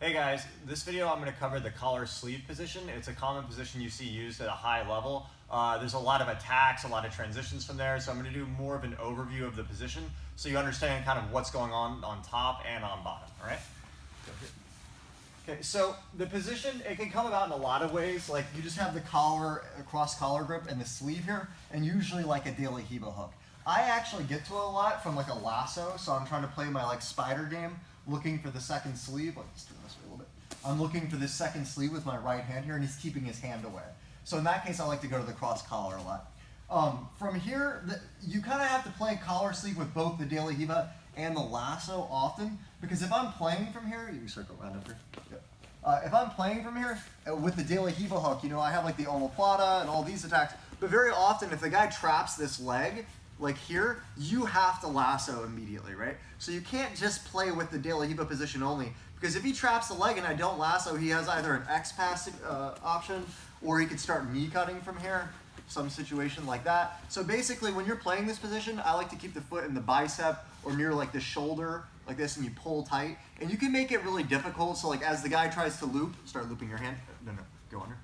Hey guys, this video I'm going to cover the collar sleeve position. It's a common position you see used at a high level. There's a lot of attacks, a lot of transitions from there, so I'm going to do more of an overview of the position so you understand kind of what's going on top and on bottom, all right? Okay, so the position, it can come about in a lot of ways. Like you just have the collar, cross collar grip and the sleeve here, and usually like a De La Hiva hook. I actually get to it a lot from like a lasso, so I'm trying to play my like spider game, looking for the second sleeve. Let's do this a little bit. I'm looking for this second sleeve with my right hand here, and he's keeping his hand away. So in that case, I like to go to the cross collar a lot. From here, you kind of have to play collar sleeve with both the De La Hiva and the lasso often, because if I'm playing from here, you can circle around up here. Yep. If I'm playing from here with the De La Hiva hook, you know, I have like the Omoplata and all these attacks, but very often if the guy traps this leg, like here, you have to lasso immediately, right? So you can't just play with the De La Hiva position only, because if he traps the leg and I don't lasso, he has either an X pass option, or he could start knee cutting from here, some situation like that. So basically, when you're playing this position, I like to keep the foot in the bicep or near like the shoulder, like this, and you pull tight. And you can make it really difficult, so like as the guy tries to loop, start looping your hand. No, go under.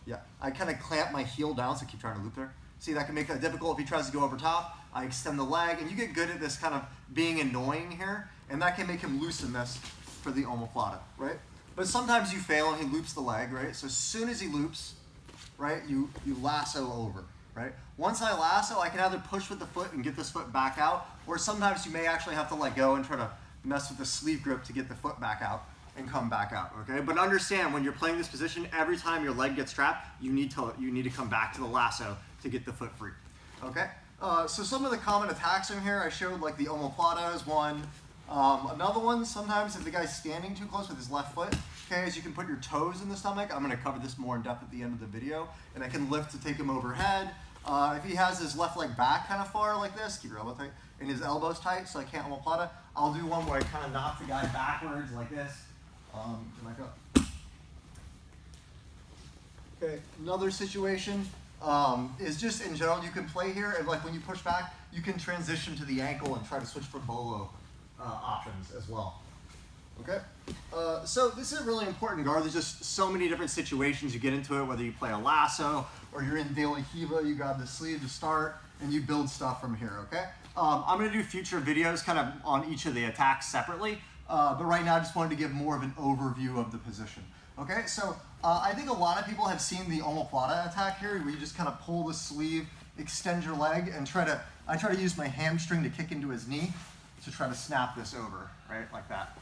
Yeah, I kind of clamp my heel down, so keep trying to loop there. See, that can make that difficult if he tries to go over top. I extend the leg, and you get good at this kind of being annoying here, and that can make him loosen this for the omoplata, right? But sometimes you fail and he loops the leg, right? So as soon as he loops, right, you lasso over, right? Once I lasso, I can either push with the foot and get this foot back out, or sometimes you may actually have to let go and try to mess with the sleeve grip to get the foot back out and come back out, okay? But understand, when you're playing this position, every time your leg gets trapped, you need to come back to the lasso to get the foot free, okay? So some of the common attacks in here, I showed like the omoplata is one. Another one, sometimes if the guy's standing too close with his left foot, okay, is you can put your toes in the stomach. I'm gonna cover this more in depth at the end of the video, and I can lift to take him overhead. If he has his left leg back kind of far like this, keep your elbow tight, and his elbows tight, so I can't omoplata, I'll do one where I kind of knock the guy backwards like this. Back up. Okay, another situation is just in general, you can play here, and like when you push back, you can transition to the ankle and try to switch for bolo options as well. Okay, so this is really important guard. There's just so many different situations you get into it, whether you play a lasso or you're in De La Hiva, you grab the sleeve to start and you build stuff from here, okay? I'm gonna do future videos kind of on each of the attacks separately, but right now I just wanted to give more of an overview of the position. Okay, so I think a lot of people have seen the omoplata attack here, where you just kind of pull the sleeve, extend your leg, and I try to use my hamstring to kick into his knee to try to snap this over, right, like that.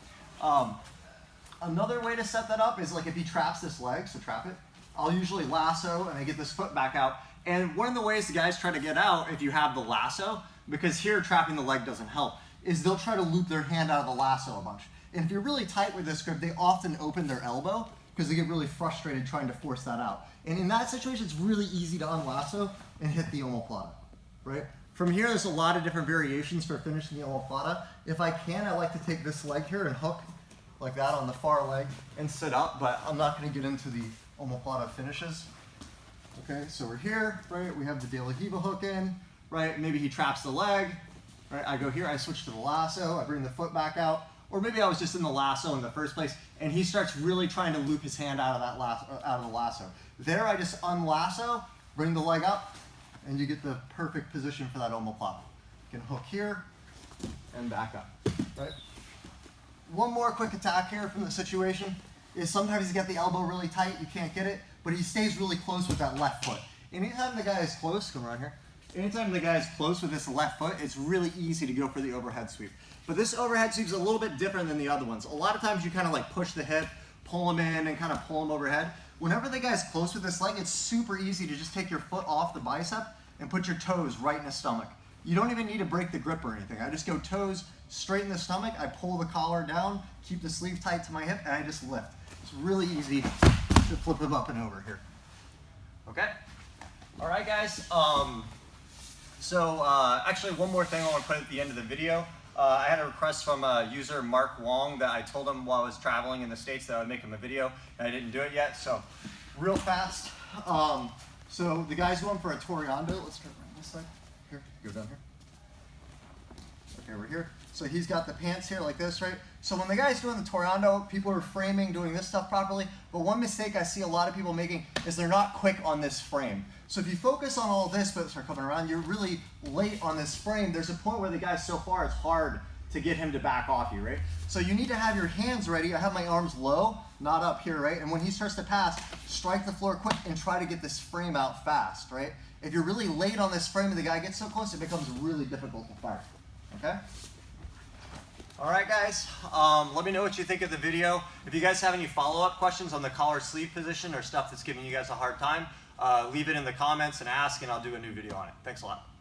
Another way to set that up is like if he traps this leg, so trap it, I'll usually lasso and I get this foot back out. And one of the ways the guys try to get out, if you have the lasso, because here trapping the leg doesn't help, is they'll try to loop their hand out of the lasso a bunch. And if you're really tight with this grip, they often open their elbow because they get really frustrated trying to force that out. And in that situation, it's really easy to unlasso and hit the omoplata, right? From here, there's a lot of different variations for finishing the omoplata. If I can, I like to take this leg here and hook like that on the far leg and sit up, but I'm not gonna get into the omoplata finishes. Okay, so we're here, right? We have the De La Hiva hook in, right? Maybe he traps the leg, right? I go here, I switch to the lasso, I bring the foot back out, or maybe I was just in the lasso in the first place, and he starts really trying to loop his hand out of that out of the lasso. There, I just unlasso, bring the leg up, and you get the perfect position for that omoplata. You can hook here and back up, right? One more quick attack here from the situation is sometimes he's got the elbow really tight, you can't get it, but he stays really close with that left foot. Anytime the guy is close, come around here. Anytime the guy is close with this left foot, it's really easy to go for the overhead sweep. But this overhead sweep is a little bit different than the other ones. A lot of times you kind of like push the hip, pull him in, and kind of pull him overhead. Whenever the guy's close with this leg, it's super easy to just take your foot off the bicep and put your toes right in the stomach. You don't even need to break the grip or anything. I just go toes straight in the stomach, I pull the collar down, keep the sleeve tight to my hip, and I just lift. It's really easy to flip him up and over here. Okay? All right, guys. Actually, one more thing I want to put at the end of the video. I had a request from user Mark Wong that I told him while I was traveling in the States that I would make him a video, and I didn't do it yet, so real fast. So the guy's going for a Toreando. Let's go around this side. Here, go down here. Okay, we're here. So he's got the pants here like this, right? So when the guy's doing the Toreando, people are framing, doing this stuff properly, but one mistake I see a lot of people making is they're not quick on this frame. So if you focus on all this, but start coming around, you're really late on this frame. There's a point where the guy's so far, it's hard to get him to back off you, right? So you need to have your hands ready. I have my arms low, not up here, right? And when he starts to pass, strike the floor quick and try to get this frame out fast, right? If you're really late on this frame and the guy gets so close, it becomes really difficult to fire, okay? All right, guys, let me know what you think of the video. If you guys have any follow-up questions on the collar sleeve position or stuff that's giving you guys a hard time, leave it in the comments and ask, and I'll do a new video on it. Thanks a lot.